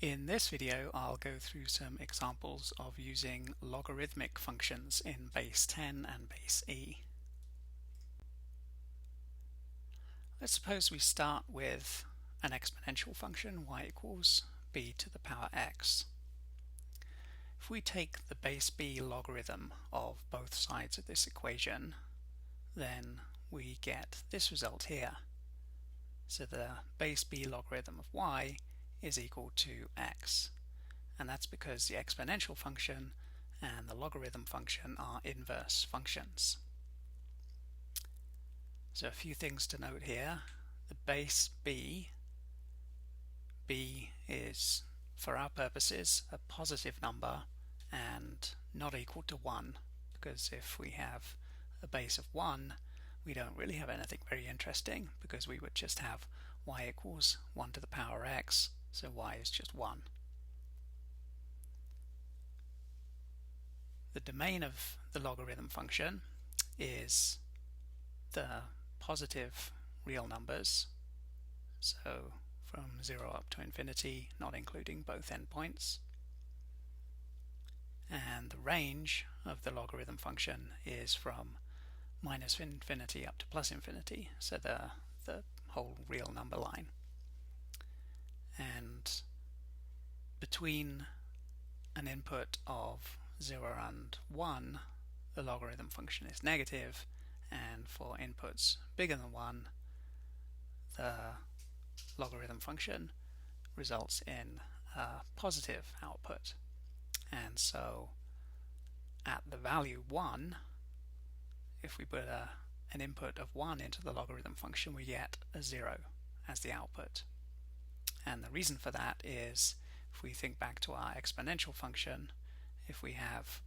In this video, I'll go through some examples of using logarithmic functions in base 10 and base e. Let's suppose we start with an exponential function, y equals b to the power x. If we take the base b logarithm of both sides of this equation, then we get this result here. So the base b logarithm of y is equal to x, and that's because the exponential function and the logarithm function are inverse functions. So a few things to note here. The base b is, for our purposes, a positive number and not equal to 1, because if we have a base of 1, we don't really have anything very interesting, because we would just have y equals 1 to the power x, so y is just 1. The domain of the logarithm function is the positive real numbers, so from 0 up to infinity, not including both endpoints. And the range of the logarithm function is from minus infinity up to plus infinity, so the whole real number line. And between an input of 0 and 1, the logarithm function is negative, and for inputs bigger than 1, the logarithm function results in a positive output. And so at the value 1, if we put an input of 1 into the logarithm function, we get a 0 as the output. And the reason for that is, if we think back to our exponential function, if we have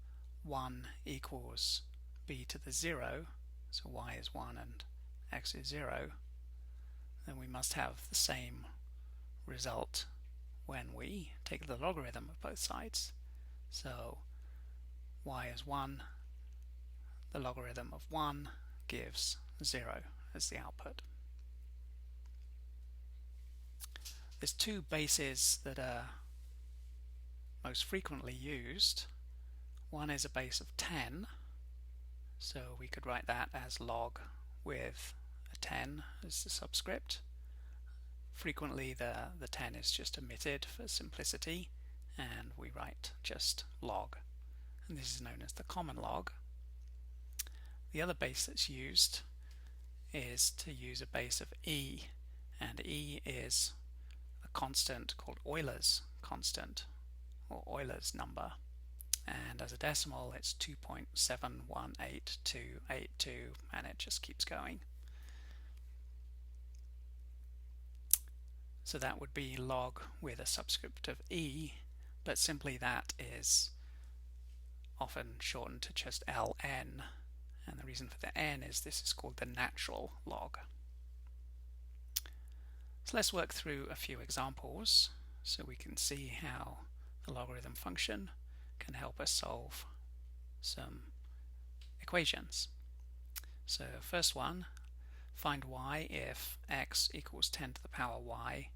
1 equals b to the 0, so y is 1 and x is 0, then we must have the same result when we take the logarithm of both sides. So y is 1, the logarithm of 1 gives 0 as the output. There's two bases that are most frequently used. One is a base of 10, so we could write that as log with a 10 as the subscript. Frequently the 10 is just omitted for simplicity, and we write just log, and this is known as the common log. The other base that's used is to use a base of e, and e is a constant called Euler's constant, or Euler's number, and as a decimal it's 2.718282, and it just keeps going. So that would be log with a subscript of e, but simply that is often shortened to just ln, and the reason for the n is this is called the natural log. So let's work through a few examples so we can see how the logarithm function can help us solve some equations. So first one, find y if x equals 10 to the power y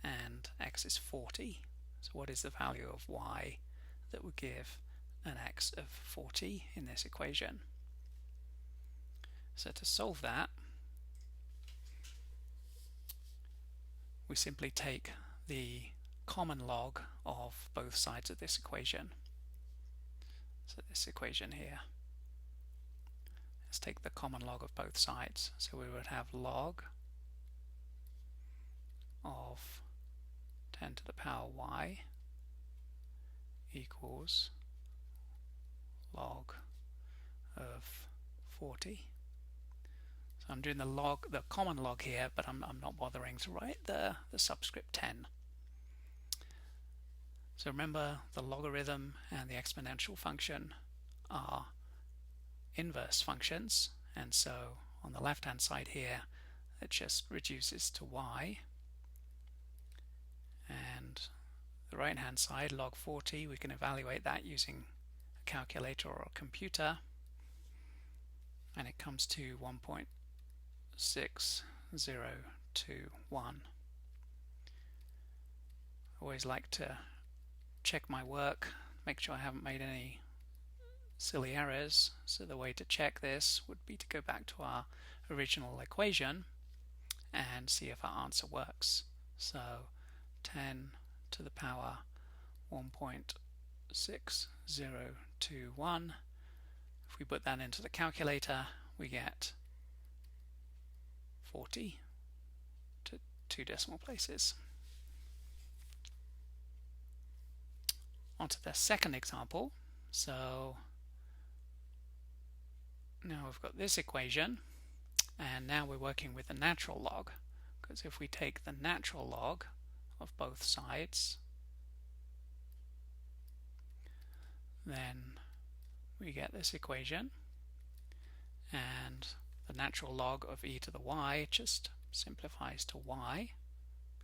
and x is 40. So what is the value of y that would give an x of 40 in this equation? So to solve that, we simply take the common log of both sides of this equation. So this equation here, let's take the common log of both sides. So we would have log of 10 to the power y equals log of 40. So I'm doing the common log here, but I'm not bothering to write the subscript 10. So remember, the logarithm and the exponential function are inverse functions, and so on the left hand side here it just reduces to y, and the right hand side, log 40, we can evaluate that using a calculator or a computer, and it comes to 1.6021. always like to check my work, make sure I haven't made any silly errors. So the way to check this would be to go back to our original equation and see if our answer works. So 10 to the power 1.6021. If we put that into the calculator, we get 40 to 2 decimal places. On to the second example. So now we've got this equation, and now we're working with the natural log, because if we take the natural log of both sides, then we get this equation, and the natural log of e to the y just simplifies to y,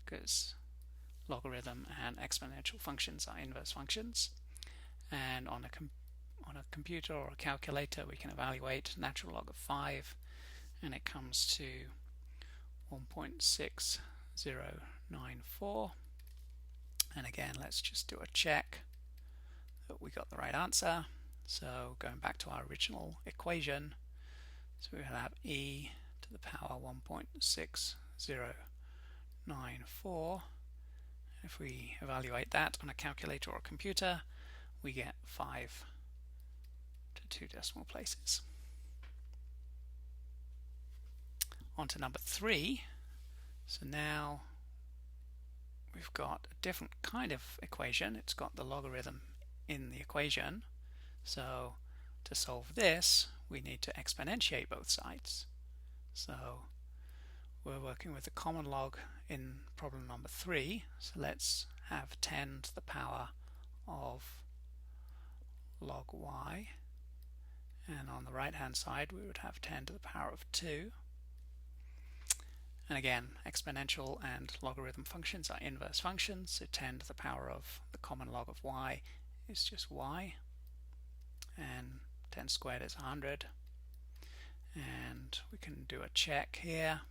because logarithm and exponential functions are inverse functions. And on a computer or a calculator we can evaluate natural log of 5, and it comes to 1.6094. And again, let's just do a check that we got the right answer. So going back to our original equation, so we will have e to the power 1.6094. If we evaluate that on a calculator or a computer, we get 5 to 2 decimal places. On to number 3. So now we've got a different kind of equation. It's got the logarithm in the equation. So to solve this, we need to exponentiate both sides. So we're working with the common log in problem number 3. So let's have 10 to the power of log y, and on the right hand side we would have 10 to the power of 2. And again, exponential and logarithm functions are inverse functions, so 10 to the power of the common log of y is just y, and 10 squared is 100. And we can do a check here.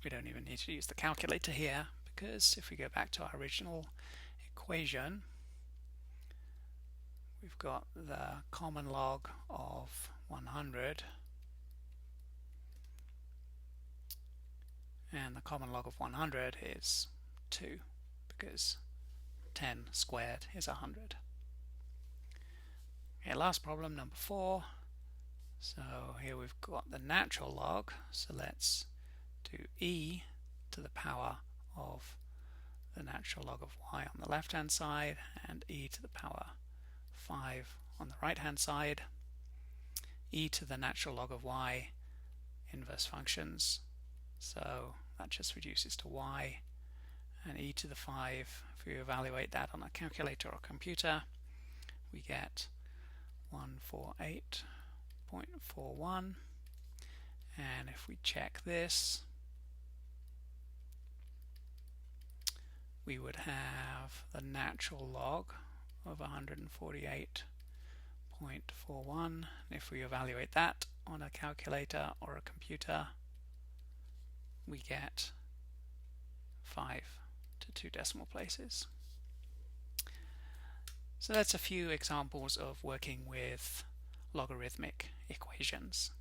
We don't even need to use the calculator here, because if we go back to our original equation, we've got the common log of 100, and the common log of 100 is 2, because 10 squared is 100. Okay, last problem, number 4. So here we've got the natural log, so let's do e to the power of the natural log of y on the left hand side and e to the power 5 on the right hand side. E to the natural log of y, inverse functions, so that just reduces to y, and e to the 5, if we evaluate that on a calculator or computer, we get 148.41. and if we check this, we would have the natural log of 148.41. If we evaluate that on a calculator or a computer, we get 5 to 2 decimal places. So that's a few examples of working with logarithmic equations.